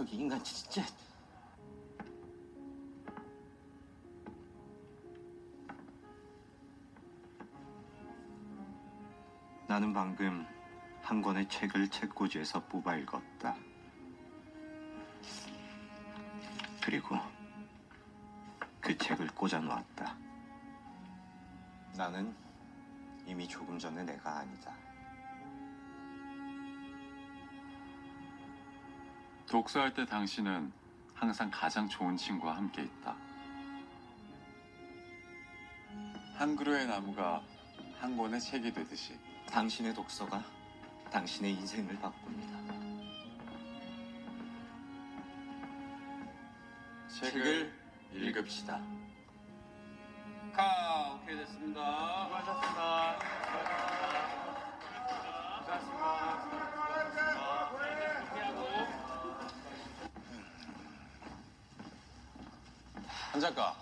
이 인간 진짜. 나는 방금 한 권의 책을 책꽂이에서 뽑아 읽었다. 그리고 그 책을 꽂아 놓았다. 나는 이미 조금 전에 내가 아니다. 독서할 때 당신은 항상 가장 좋은 친구와 함께 있다. 한 그루의 나무가 한 권의 책이 되듯이. 당신의 독서가 당신의 인생을 바꿉니다. 책을 읽읍시다. 오케이 됐습니다. 수고하셨습니다. 한 작가,